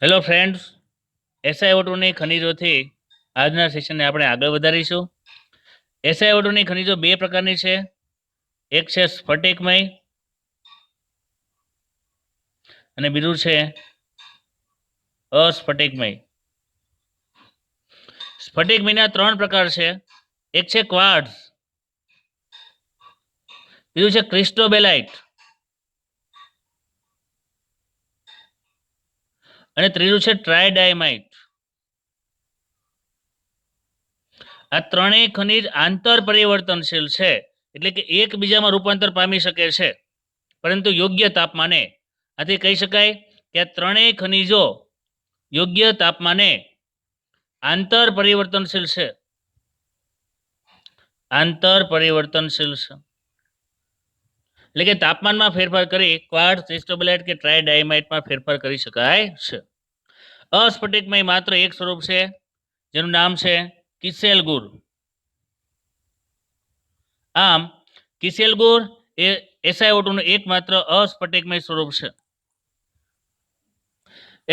Hello friends, SiO2ની ખનિજોથી આજના સેશનને આપણે આગળ વધારીશું. SiO2ની ખનિજો બે પ્રકારની છે. એક છે સ્ફટિકમય અને બીજું છે અસ્ફટિકમય. સ્ફટિકમયના ત્રણ પ્રકાર છે. એક છે ક્વાર્ટઝ, બીજું છે ક્રિસ્ટોબેલાઇટ અને ત્રીજું છે ટ્રાયડાયમાઇટ. આ ત્રણેય ખનિજ આંતર પરિવર્તનશીલ છે, એટલે કે એકબીજામાં રૂપાંતર પામી શકે છે, પરંતુ યોગ્ય તાપમાને. આથી કહી શકાય કે આ ત્રણેય ખનિજો યોગ્ય તાપમાને આંતર પરિવર્તનશીલ છે. આંતર પરિવર્તનશીલ છે એટલે કે તાપમાનમાં ફેરફાર કરી ક્વાર્ટઝ, ક્રિસ્ટોબેલાઇટ કે ટ્રાયડાયમાઇટમાં ફેરફાર કરી શકાય છે. અસ્ફટિકમય માત્ર એક સ્વરૂપ છે, જેનું નામ છે કિસેલગુર. આમ કિસેલગુર એ SiO2નું એકમાત્ર અસ્ફટિકમય સ્વરૂપ છે.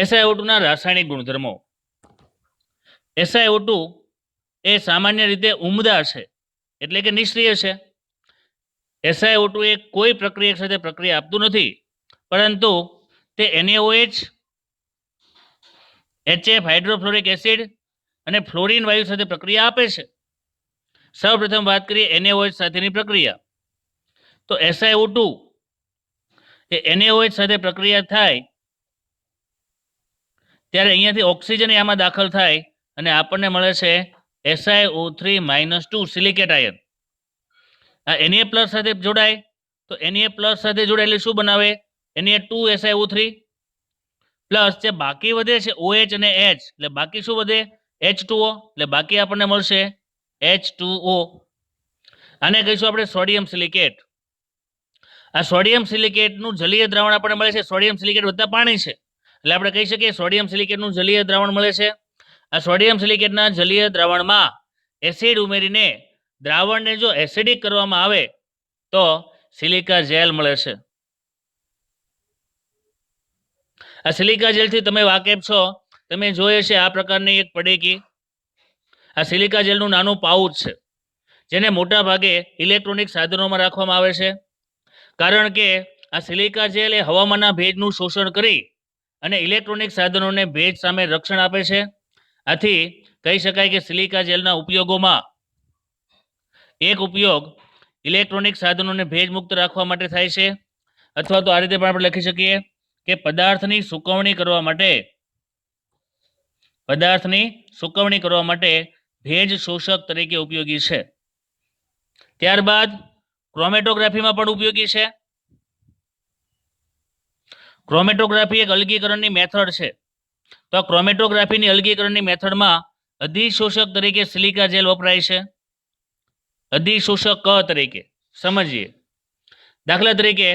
SiO2ના રાસાયણિક ગુણધર્મો. SiO2 એ સામાન્ય રીતે ઉમદા છે, એટલે કે નિષ્ક્રિય છે. SiO2 એ કોઈ પ્રક્રિયા સાથે પ્રક્રિયા આપતું નથી, પરંતુ તે NaOH, HF હાઇડ્રોફ્લોરિક એસિડ અને ફ્લોરિન વાયુ સાથે પ્રક્રિયા આપે છે. સૌપ્રથમ વાત કરીએ NaOH સાથેની પ્રક્રિયા. તો SiO2 એ NaOH સાથે પ્રક્રિયા થાય ત્યારે અહીંયાથી ઓક્સિજન આમાં દાખલ થાય અને આપણને મળે છે SiO3-2 સિલિકેટ આયન. આ Na+ સાથે જોડાય તો Na+ સાથે જોડાય એટલે શું બનાવે? Na2SiO3 પ્લસ જે બાકી વધે છે OH અને H, એટલે બાકી શું વધે? H2O, એટલે બાકી આપણને મળશે H2O. આને કહીશું આપણે સોડિયમ સિલિકેટ. આ સોડિયમ સિલિકેટનું જલીય દ્રાવણ આપણને મળે છે. સોડિયમ સિલિકેટ વત્તા પાણી છે, એટલે આપણે કહી શકીએ સોડિયમ સિલિકેટનું જલીય દ્રાવણ મળે છે. આ સોડિયમ સિલિકેટના જલીય દ્રાવણમાં એસિડ ઉમેરીને દ્રાવણને જો એસિડિક કરવામાં આવે તો સિલિકા જેલ મળે છે. આ સિલિકા જેલથી તમે વાકેફ છો, તમે જોઈએ છે આ પ્રકારની એક પડીકી. આ સિલિકા જેલનું નાનું પાઉચ છે, જેને મોટા ભાગે ઇલેક્ટ્રોનિક સાધનોમાં રાખવામાં આવે છે, કારણ કે આ સિલિકા જેલ એ હવામાનના ભેજનું શોષણ કરી અને ઇલેક્ટ્રોનિક સાધનોને ભેજ સામે રક્ષણ આપે છે. આથી કહી શકાય કે સિલિકા જેલના ઉપયોગોમાં એક ઉપયોગ ઇલેક્ટ્રોનિક સાધનોને ભેજ મુક્ત રાખવા માટે થાય છે, અથવા તો આ રીતે પણ આપણે લખી શકીએ કે પદાર્થની સુકવણી કરવા માટે ભેજ શોષક તરીકે ઉપયોગી છે. ત્યારબાદ ક્રોમેટોગ્રાફીમાં પણ ઉપયોગી છે. ક્રોમેટોગ્રાફી એક અલગીકરણની મેથડ છે. તો આ ક્રોમેટોગ્રાફીની અલગીકરણની મેથડમાં અધિશોષક તરીકે સિલિકા જેલ વપરાય છે. અધિશોષક તરીકે સમજીએ. દાખલા તરીકે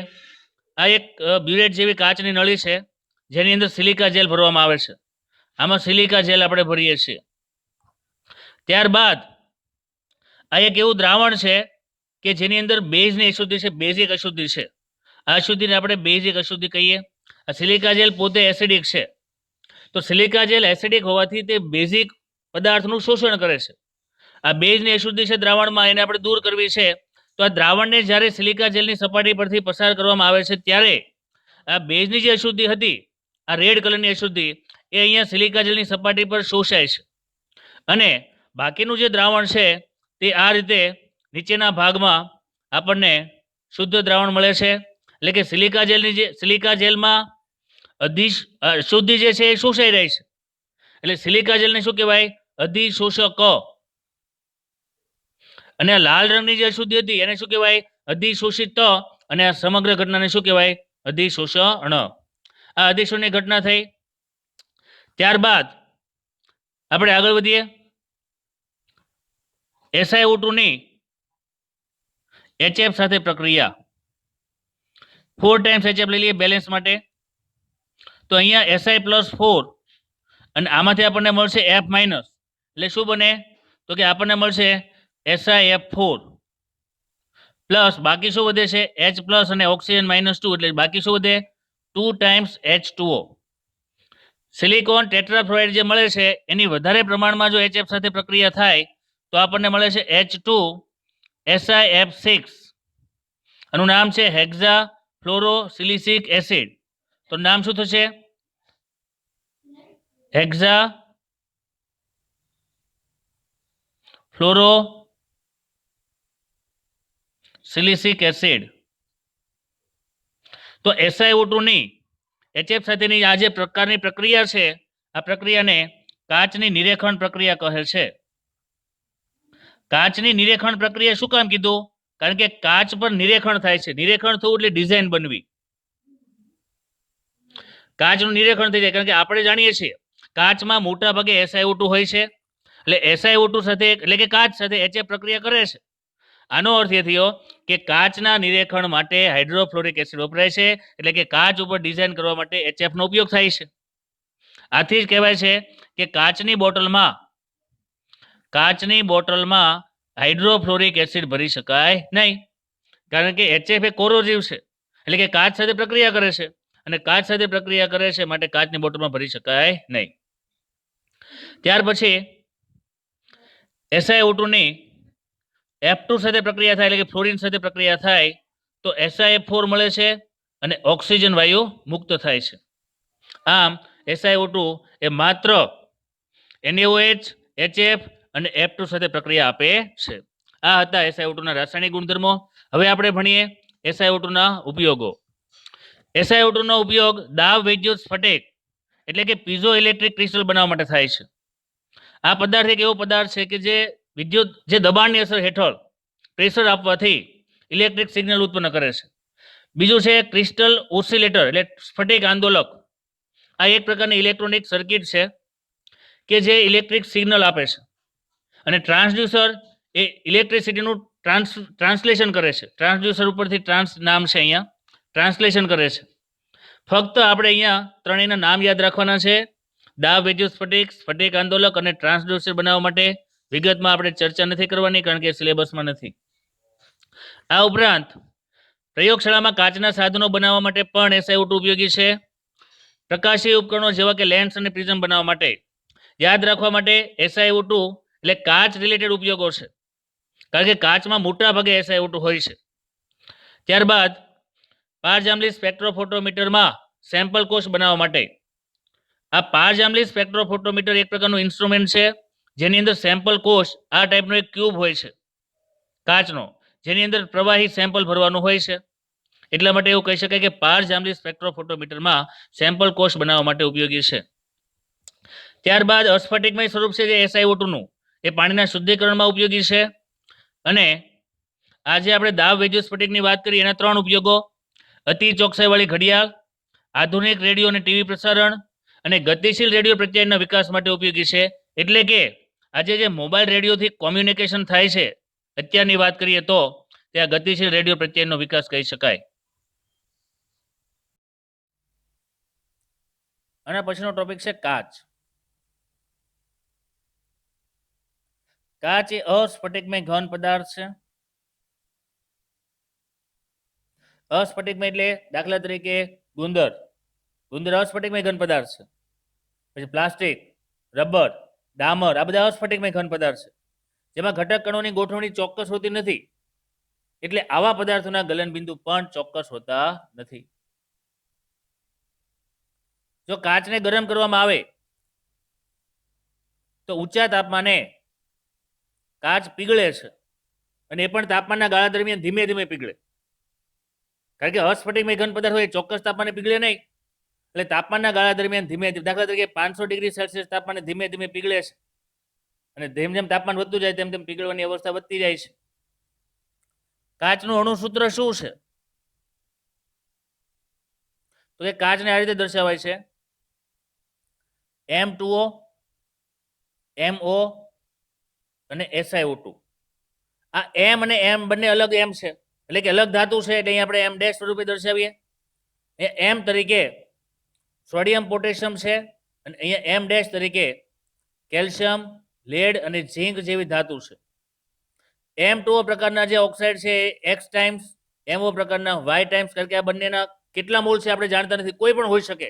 આ એક બ્યુરેટ જેવી કાચની નળી છે, જેની અંદર સિલિકા જેલ ભરવામાં આવે છે. આમાં સિલિકા જેલ આપણે ભરીએ છીએ. ત્યારબાદ આ એક એવું દ્રાવણ છે કે જેની અંદર બેઝની અશુદ્ધિ છે, બેઝિક અશુદ્ધિ છે. આ અશુદ્ધિને આપણે બેઝિક અશુદ્ધિ કહીએ. આ સિલિકા જેલ પોતે એસિડિક છે, તો સિલિકા જેલ એસિડિક હોવાથી તે બેઝિક પદાર્થનું શોષણ કરે છે. આ બેઝની અશુદ્ધિ છે દ્રાવણમાં, એને આપણે દૂર કરવી છે. તો આ દ્રાવણને જ્યારે સિલિકા જેલની સપાટી પરથી પસાર કરવામાં આવે છે ત્યારે આ બેઝની જે અશુદ્ધિ હતી, આ રેડ કલરની અશુદ્ધિ, એ અહીંયા સિલિકા જેલની સપાટી પર શોષાય છે, અને બાકીનું જે દ્રાવણ છે તે આ રીતે નીચેના ભાગમાં આપણને શુદ્ધ દ્રાવણ મળે છે. એટલે કે સિલિકા જેલમાં અશુદ્ધિ જે છે એ શોષાઈ રહી છે, એટલે સિલિકા જેલને શું કહેવાય? અધિશોષક. અને આ લાલ રંગની જે અશુદ્ધિ હતી એને શું કહેવાય? અધિશોષિત. અને આ સમગ્ર ઘટનાને શું કહેવાય? અધિશોષણ. આ અધિશોષણની ઘટના થઈ. ત્યારબાદ આપણે આગળ વધીએ. SiO2ની HF સાથે પ્રક્રિયા. 4 ટાઈમ્સ HF લઈ લઈએ બેલેન્સ માટે. તો અહીંયા Si+4 અને આમાંથી આપણને મળશે F-, એટલે શું બને? તો કે આપણને મળશે SiF4 પ્લસ બાકી શું વધે છે? H+ અને ઓક્સિજન -2, એટલે બાકી શું વધે? 2 ટાઈમ્સ H2O. સિલિકોન ટેટ્રાફ્લોરાઇડ જે મળે છે એની વધારે પ્રમાણમાં જો HF સાથે પ્રક્રિયા થાય તો આપણને મળે છે H2SiF6. આનું નામ છે હેક્ઝા ફ્લોરોસિલિસિક એસિડ. તો નામ શું થશે? Hexafluorosilicic acid. તો SiO2 ની HF સાથેની આ જે પ્રકારની પ્રક્રિયા છે આ પ્રક્રિયાને કાચની નિરેખણ પ્રક્રિયા કહે છે. કાચની નિરેખણ પ્રક્રિયા શું કામ કીધું? કારણ કે કાચ પર નિરેખણ થાય છે. નિરેખણ થવું એટલે ડિઝાઇન બનવી. કાચનું નિરેખણ થઈ જાય કારણ કે આપણે જાણીએ છીએ કાચમાં મોટા ભાગે SiO2 હોય છે. એટલે SiO2 સાથે એટલે કે કાચ સાથે HF પ્રક્રિયા કરે છે. આનો અર્થ એ થયો કે કાચના નિરેખણ માટે હાઇડ્રોફ્લોરિક એસિડ વપરાય છે. એટલે કે કાચ ઉપર ડિઝાઇન કરવા માટે HF નો ઉપયોગ થાય છે. આથી જ કહેવાય છે કે કાચની બોટલમાં હાઇડ્રોફ્લોરિક એસિડ ભરી શકાય નહીં, કારણ કે HF એ કોરોઝિવ છે. એટલે કે કાચ સાથે પ્રક્રિયા કરે છે અને કાચ સાથે પ્રક્રિયા કરે છે માટે કાચની બોટલમાં ભરી શકાય નહીં. ત્યાર પછી SiO2 ની F2 સાથે પ્રક્રિયા થાય એટલે કે ફ્લોરિન સાથે પ્રક્રિયા થાય તો SiF4 મળે છે અને ઓક્સિજન વાયુ મુક્ત થાય છે. આમ SiO2 એ માત્ર NaOH, HF અને F2 સાથે પ્રક્રિયા આપે છે. આ હતા SiO2 ના રાસાયણિક ગુણધર્મો. હવે આપણે ભણીએ SiO2 ના ઉપયોગો. SiO2 નો ઉપયોગ દાબ વિદ્યુત સ્ફટિક એટલે કે પીઝો ઇલેક્ટ્રિક ક્રિસ્ટલ બનાવવા માટે થાય છે. આ પદાર્થ એક એવો પદાર્થ છે કે જે દબાણની અસર હેઠળ પ્રેશર આપવાથી ઇલેક્ટ્રિક સિગ્નલ ઉત્પન્ન કરે છે. બીજું છે ક્રિસ્ટલ ઓસિલેટર એટલે સ્ફટિક આંદોલક. આ એક પ્રકારની ઇલેક્ટ્રોનિક સર્કિટ છે કે જે ઇલેક્ટ્રિક સિગ્નલ આપે છે અને ટ્રાન્સડ્યુસર એ ઇલેક્ટ્રિસિટીનું ટ્રાન્સલેશન કરે છે. ટ્રાન્સડ્યુસર ઉપરથી ટ્રાન્સ નામ છે, અહીંયા ટ્રાન્સલેશન કરે છે. ફક્ત આપણે અહીંયા ત્રણેયના નામ યાદ રાખવાના છે: દાબ વિદ્યુત સ્ફટિક, સ્ફટિક આંદોલક અને ટ્રાન્સડ્યુસર બનાવવા માટે. વિગતમાં આપણે ચર્ચા નથી કરવાની કારણ કે સિલેબસમાં નથી. આ ઉપરાંત પ્રયોગશાળામાં કાચના સાધનો બનાવવા માટે પણ SiO2 ઉપયોગી છે. પ્રકાશી ઉપકરણો જેવા કે લેન્સ અને પ્રિઝમ બનાવવા માટે. યાદ રાખવા માટે SiO2 એટલે કાચ રિલેટેડ ઉપયોગો છે, કારણ કે કાચમાં મોટા ભાગે SiO2 હોય છે. ત્યારબાદ પારજાંબલી સ્પેક્ટ્રોફોટોમીટરમાં સેમ્પલ કોષ બનાવવા માટે. આ પારજાંબલી સ્પેક્ટ્રોફોટોમીટર એક પ્રકારનું ઇન્સ્ટ્રુમેન્ટ છે જેની અંદર સેમ્પલ કોષ આ ટાઈપનો એક ક્યુબ હોય છે કાચનો, જેની અંદર પ્રવાહી સેમ્પલ ભરવાનું હોય છે. એટલા માટે એવું કહી શકાય કે પારજાંબલી સ્પેક્ટ્રોફોટોમીટરમાં સેમ્પલ કોષ બનાવવા માટે ઉપયોગી છે. ત્યારબાદ અસ્ફટિકમય સ્વરૂપ છે જે SiO2 નું એ પાણીના શુદ્ધિકરણમાં ઉપયોગી છે. અને આજે આપણે દાબ વિદ્યુત સ્ફટિકની વાત કરી એના 3 ઉપયોગો: અતિ ચોકસાઈવાળી ઘડિયાળ, આધુનિક રેડિયો અને ટીવી પ્રસારણ અને ગતિશીલ રેડિયો પ્રત્યાયનના વિકાસ માટે ઉપયોગી છે. એટલે કે આજે જે મોબાઈલ રેડિયોથી કોમ્યુનિકેશન થાય છે અત્યારની વાત કરીએ તો ત્યાં ગતિશીલ રેડિયો પ્રત્યાયનનો વિકાસ કહી શકાય. આના પછીનો ટોપિક છે કાચ. કાચ એ અસ્ફટિકમય ઘન પદાર્થ છે. અસ્ફટિકમય એટલે દાખલા તરીકે ગુંદર અસ્ફટિકમય ઘન પદાર્થ છે. પછી પ્લાસ્ટિક, રબર, ડામર આ બધા અસ્ફટિકમય ઘન પદાર્થ છે જેમાં ઘટક કણોની ગોઠવણી ચોક્કસ હોતી નથી. એટલે આવા પદાર્થોના ગલનબિંદુ પણ ચોક્કસ હોતા નથી. જો કાચને ગરમ કરવામાં આવે તો ઊંચા તાપમાને કાચ પીગળે છે અને એ પણ તાપમાનના ગાળા દરમિયાન ધીમે ધીમે પીગળે. કારણ કે અસ્ફટિકમય ઘન પદાર્થ હોય ચોક્કસ તાપમાને પીગળે નહીં. એટલે તાપમાનના ગાળા દરમિયાન ધીમે ધીમે, દાખલા તરીકે 500 ડિગ્રી સેલ્સિયસ તાપમાને ધીમે ધીમે પીગળે છે અને જેમ જેમ તાપમાન વધતું જાય તેમ તેમ પીગળવાની અવસ્થા વધતી જાય છે. કાચનું અણુસૂત્ર શું છે? તો કે કાચને આ રીતે દર્શાવાય છે: M2O, MO અને SiO2. આ M અને M બંને અલગ M છે, એટલે કે અલગ ધાતુ છે, એટલે અહીં આપણે M ડેશ સ્વરૂપે દર્શાવીએ. M તરીકે સોડિયમ પોટેશિયમ છે અને અહીંયા M ડેશ તરીકે કેલ્શિયમ, લેડ અને ઝીંક જેવી ધાતુ છે. M2O પ્રકારના જે ઓક્સાઇડ છે એ X ટાઈમ્સ, MO પ્રકારના Y ટાઈમ્સ, કારણ કે આ બંનેના કેટલા મોલ છે આપણે જાણતા નથી, કોઈ પણ હોઈ શકે.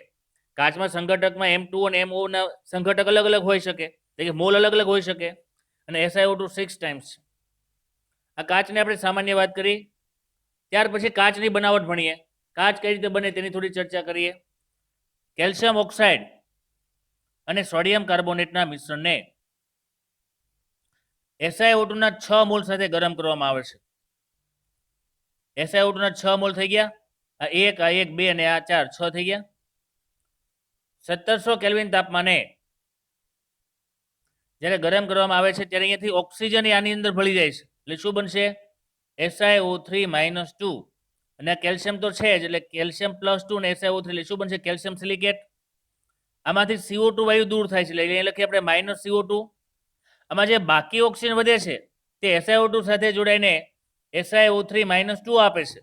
કાચમાં સંઘટકમાં M2 અને MO ના સંઘટક અલગ અલગ હોઈ શકે, એટલે કે મોલ અલગ અલગ હોઈ શકે, અને SiO2 6 ટાઈમ્સ. આ કાચની આપણે સામાન્ય વાત કરી. ત્યાર પછી કાચની બનાવટ ભણીએ. કાચ કઈ રીતે બને તેની થોડી ચર્ચા કરીએ. કેલ્શિયમ ઓક્સાઇડ અને સોડિયમ કાર્બોનેટના મિશ્રણને SiO2 ના 6 મોલ સાથે ગરમ કરવામાં આવે છે. SiO2 ના 6 મોલ થઈ ગયા. આ 1, આ 1, 2 અને આ 4, 6 થઈ ગયા. 1700 કેલ્વિન તાપમાને જ્યારે ગરમ કરવામાં આવે છે ત્યારે અહીંયાથી ઓક્સિજન આની અંદર ભળી જાય છે. એટલે શું બનશે? SiO3 -2. અને કેલ્શિયમ તો છે જ, એટલે કેલ્શિયમ +2 અને SiO3, એટલે શું બનશે? Calcium silicate. આમાંથી CO2 વાયુ દૂર થાય છે, એટલે અહીંયા લખીએ આપણે -CO2. આમાં જે બાકી ઓક્સિજન વધે છે તે SiO2 સાથે જોડાઈને SiO3 -2 આપે છે,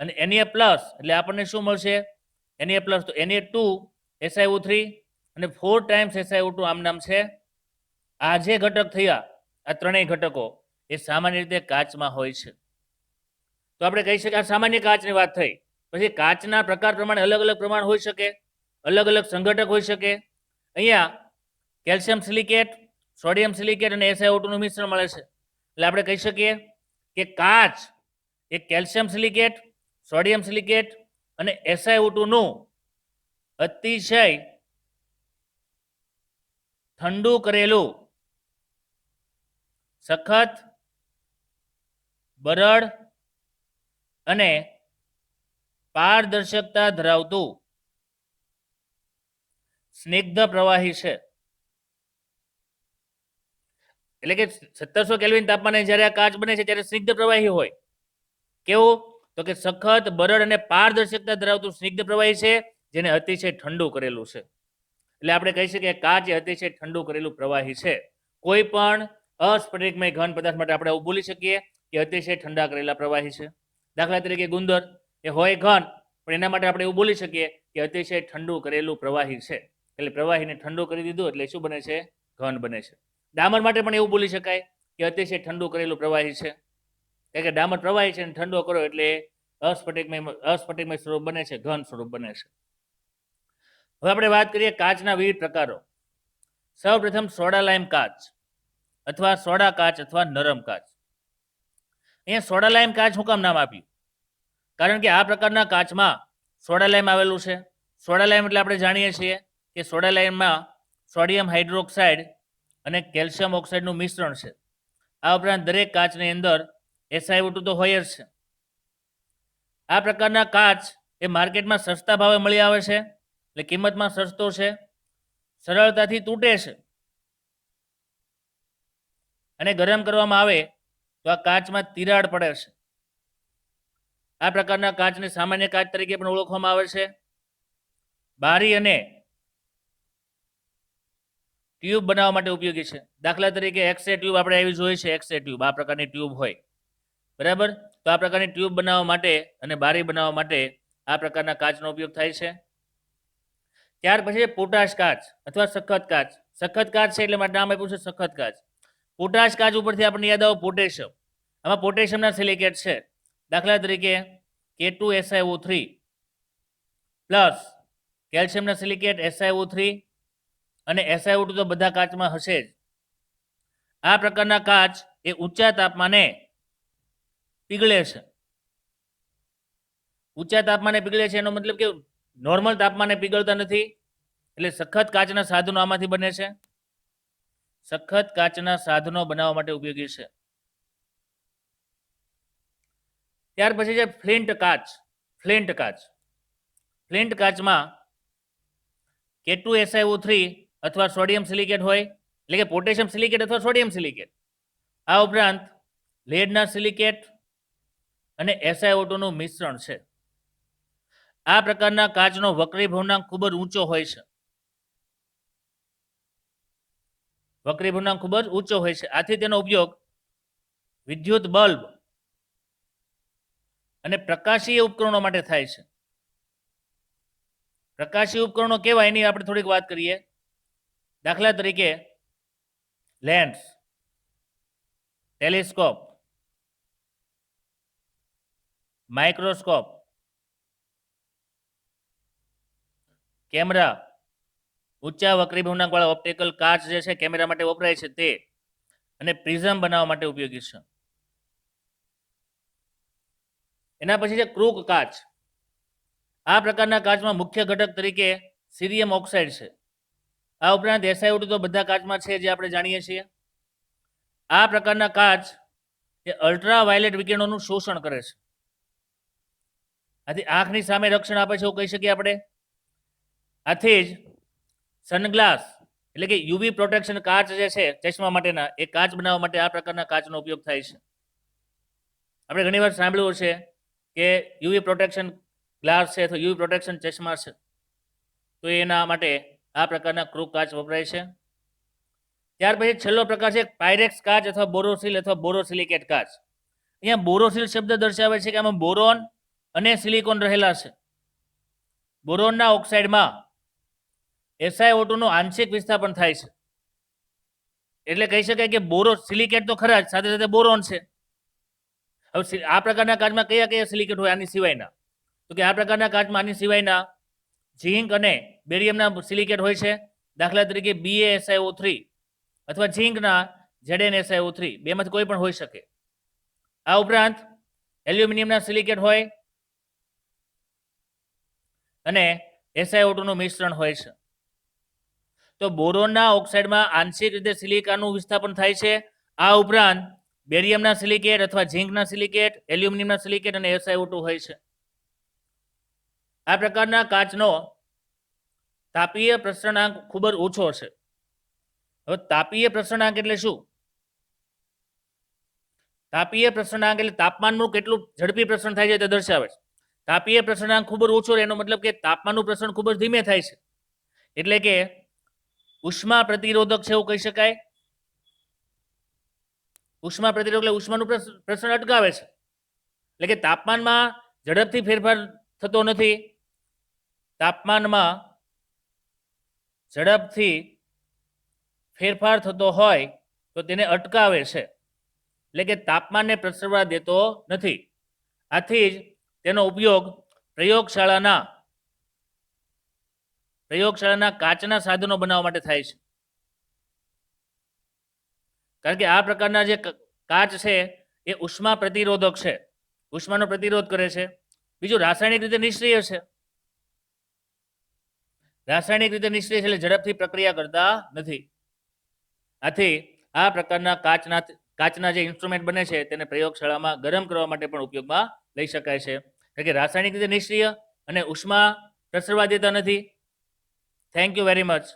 અને Na+, એટલે આપણને શું મળશે? Na+, તો Na2 SiO3 અને 4 ટાઈમ્સ SiO2 આમ નામ છે. આ જે ઘટક થયા, આ ત્રણેય ઘટકો એ સામાન્ય રીતે કાચમાં હોય છે. તો આપણે કહી શકીએ આ સામાન્ય કાચની વાત થઈ. પછી કાચના પ્રકાર પ્રમાણે અલગ અલગ પ્રમાણ હોઈ શકે, અલગ અલગ સંઘટક હોઈ શકે. અહીંયા કેલ્શિયમ સિલિકેટ, સોડિયમ સિલિકેટ અને SiO2 નું મિશ્રણ મળે છે. એટલે આપણે કહી શકીએ કે કાચ એ કેલ્શિયમ સિલિકેટ, સોડિયમ સિલિકેટ અને SiO2 નું અતિશય ઠંડુ કરેલું, સખત, બરડ અને પારદર્શકતા ધરાવતું સ્નિગ્ધ પ્રવાહી છે. એટલે કે 1700 કેલ્વિન તાપમાને જ્યારે આ કાચ બને છે ત્યારે સ્નિગ્ધ પ્રવાહી હોય. કેવું? તો કે સખત, બરડ અને પારદર્શકતા ધરાવતું સ્નિગ્ધ પ્રવાહી છે, જેને અતિશય ઠંડુ કરેલું છે. એટલે આપણે કહી શકીએ કાચ એ અતિશય ઠંડુ કરેલું પ્રવાહી છે. કોઈ પણ અસ્ફટિકમય ઘન પદાર્થ માટે આપણે એવું બોલી શકીએ કે અતિશય ઠંડા કરેલા પ્રવાહી છે. દાખલા તરીકે ગુંદર એ હોય ઘન, પણ એના માટે આપણે એવું બોલી શકીએ કે અતિશય ઠંડુ કરેલું પ્રવાહી છે. એટલે પ્રવાહીને ઠંડુ કરી દીધું એટલે શું બને છે? ઘન બને છે. ડામર માટે પણ એવું બોલી શકાય કે અતિશય ઠંડુ કરેલું પ્રવાહી છે. એટલે કે ડામર પ્રવાહી છે અને ઠંડો કરો એટલે અસ્ફટિકમય સ્વરૂપ બને છે, ઘન સ્વરૂપ બને છે. હવે આપણે વાત કરીએ કાચના વિવિધ પ્રકારો. સૌપ્રથમ સોડા લાઇમ કાચ અથવા સોડા કાચ અથવા નરમ કાચ. અહીંયા સોડા લાઇમ કાચ શું કામ નામ આપ્યું? કારણ કે આ પ્રકારના કાચમાં સોડા લાઇમ આવેલું છે. સોડા લાઇમ એટલે આપણે જાણીએ છીએ કે સોડા લાઇમમાં સોડિયમ હાઇડ્રોક્સાઇડ અને કેલ્શિયમ ઓક્સાઇડનું મિશ્રણ છે. આ ઉપરાંત દરેક કાચની અંદર SiO2 તો હોય જ છે. આ પ્રકારના કાચ એ માર્કેટમાં સસ્તા ભાવે મળી આવે છે, એટલે કિંમતમાં સસ્તો છે, સરળતાથી તૂટે છે, અને ગરમ કરવામાં આવે તો આ કાચમાં તિરાડ પડે છે. આ પ્રકારના કાચને સામાન્ય કાચ તરીકે પણ ઓળખવામાં આવે છે. બારી અને ટ્યુબ બનાવવા માટે ઉપયોગી છે. દાખલા તરીકે એક્સ-રે ટ્યુબ આપણે એવી જોઈ છે, એક્સ-રે ટ્યુબ આ પ્રકારની ટ્યુબ હોય, બરાબર. તો આ પ્રકારની ટ્યુબ બનાવવા માટે અને બારી બનાવવા માટે આ પ્રકારના કાચનો ઉપયોગ થાય છે. ત્યાર પછી પોટાશ કાચ અથવા સખત કાચ. સખત કાચ છે એટલે માટે નામ આપ્યું છે સખત કાચ. પોટાશ કાચ ઉપરથી આપણને યાદ આવે પોટેશિયમ. આમાં પોટેશિયમના સિલિકેટ છે. દાખલા તરીકે K2SiO3 પ્લસ કેલ્શિયમના સિલિકેટ SiO3 અને SiO2 તો બધા કાચમાં હશે જ. આ પ્રકારના કાચ એ ઊંચા તાપમાને પીગળે છે. ઊંચા તાપમાને પીગળે છે એનો મતલબ કે નોર્મલ તાપમાને પીગળતા નથી. એટલે સખત કાચના સાધનો આમાંથી બને છે. સખત કાચના સાધનો બનાવવા માટે ઉપયોગી છે. ત્યાર પછી છે ફ્લિન્ટ કાચ. ફ્લિન્ટ કાચ. ફ્લિન્ટ કાચમાં K2SiO3 અથવા સોડિયમ સિલિકેટ હોય, એટલે કે પોટેશિયમ સિલિકેટ અથવા સોડિયમ સિલિકેટ. આ ઉપરાંત લેડના સિલિકેટ અને SiO2 નું મિશ્રણ છે. આ પ્રકારના કાચનો વક્રીભવનાંક ખૂબ જ ઊંચો હોય છે. વક્રીભવનાંક ખૂબ જ ઊંચો હોય છે. આથી તેનો ઉપયોગ વિદ્યુત બલ્બ અને પ્રકાશીય ઉપકરણો માટે થાય છે. પ્રકાશીય ઉપકરણો કેવા એની આપણે થોડીક વાત કરીએ. દાખલા તરીકે લેન્સ, ટેલિસ્કોપ, માઇક્રોસ્કોપ, કેમેરા, ઊંચા વક્રી ભૂનાકવાળા ઓપ્ટિકલ કાચ જે છે કેમેરા માટે વપરાય છે તે, અને પ્રિઝમ બનાવવા માટે ઉપયોગી છે. એના પછી છે ક્રૂક કાચ. આ પ્રકારના કાચમાં મુખ્ય ઘટક તરીકે સીરિયમ ઓક્સાઇડ છે. આ ઉપરાંત SiO2 તો બધા કાચમાં છે જે આપણે જાણીએ છીએ. આ પ્રકારના કાચ એ અલ્ટ્રાવાયોલેટ વિકિરણોનું શોષણ કરે છે. આથી આંખની સામે રક્ષણ આપે છે એવું કહી શકીએ આપણે. આથી જ સનગ્લાસ એટલે કે યુવી પ્રોટેક્શન કાચ જે છે ચશ્મા માટેના, એ કાચ બનાવવા માટે આ પ્રકારના કાચનો ઉપયોગ થાય છે. આપણે ઘણીવાર સાંભળ્યું છે કે યુવી પ્રોટેક્શન ગ્લાસ છે અથવા યુવી પ્રોટેક્શન ચશ્મા છે, તો એના માટે આ પ્રકારના ક્રૂક કાચ વપરાય છે. ત્યાર પછી છેલ્લો પ્રકાર છે પાયરેક્સ કાચ અથવા બોરોસિલ અથવા બોરોસિલિકેટ કાચ. અહીંયા બોરોસિલ શબ્દ દર્શાવે છે કે આમાં બોરોન અને સિલિકોન રહેલા છે. બોરોનના ઓક્સાઇડમાં SiO2 નું આંશિક વિસ્થાપન થાય છે. એટલે કહી શકાય કે બોરોસિલિકેટ તો ખરા જ, સાથે સાથે બોરોન છે. હવે આ પ્રકારના કાચમાં કયા કયા સિલિકેટ હોય આની સિવાયના? તો કે આ પ્રકારના કાચમાં આની સિવાયના ઝીંક અને બેરિયમના સિલિકેટ હોય છે. દાખલા તરીકે BaSiO3 અથવા ઝીંકના ZnSiO3, બેમાંથી કોઈ પણ હોઈ શકે. આ ઉપરાંત એલ્યુમિનિયમના સિલિકેટ હોય અને SiO2 નું મિશ્રણ હોય છે. તો બોરોનના ઓક્સાઇડમાં આંશિક રીતે સિલિકાનું વિસ્થાપન થાય છે. આ ઉપરાંત બેરિયમના સિલિકેટ અથવા ઝીંકના સિલિકેટ, એલ્યુમિનિયમના સિલિકેટ અને SiO2 હોય છે. આ પ્રકારના કાચનો તાપીય પ્રસરણાંક ખૂબ જ ઓછો છે. હવે તાપીય પ્રસરણાંક એટલે શું? તાપીય પ્રસરણાંક એટલે તાપમાનનું કેટલું ઝડપી પ્રસરણ થાય છે તે દર્શાવે છે. તાપીય પ્રસરણાંક ખૂબ જ ઓછો, એનો મતલબ કે તાપમાનનું પ્રસરણ ખૂબ જ ધીમે થાય છે. એટલે કે ઉષ્મા પ્રતિરોધક છે એવું કહી શકાય. ઉષ્મા પ્રતિરોધક એટલે ઉષ્માનું પ્રસરણ અટકાવે છે. એટલે કે તાપમાનમાં ઝડપથી ફેરફાર થતો નથી. તાપમાનમાં ઝડપથી ફેરફાર થતો હોય તો તેને અટકાવે છે. એટલે કે તાપમાનને પ્રસરવા દેતો નથી. આથી જ તેનો ઉપયોગ પ્રયોગશાળાના કાચના સાધનો બનાવવા માટે થાય છે. કારણ કે આ પ્રકારના જે કાચ છે એ ઉષ્મા પ્રતિરોધક છે, ઉષ્માનો પ્રતિરોધ કરે છે. બીજું રાસાયણિક રીતે નિષ્ક્રિય છે. રાસાયણિક રીતે નિષ્ક્રિય છે એટલે ઝડપથી પ્રક્રિયા કરતા નથી. આથી આ પ્રકારના કાચના જે ઇન્સ્ટ્રુમેન્ટ બને છે તેને પ્રયોગશાળામાં ગરમ કરવા માટે પણ ઉપયોગમાં લઈ શકાય છે. એટલે કે રાસાયણિક રીતે નિષ્ક્રિય અને ઉષ્મા પ્રસરવા દેતા નથી. Thank you very much.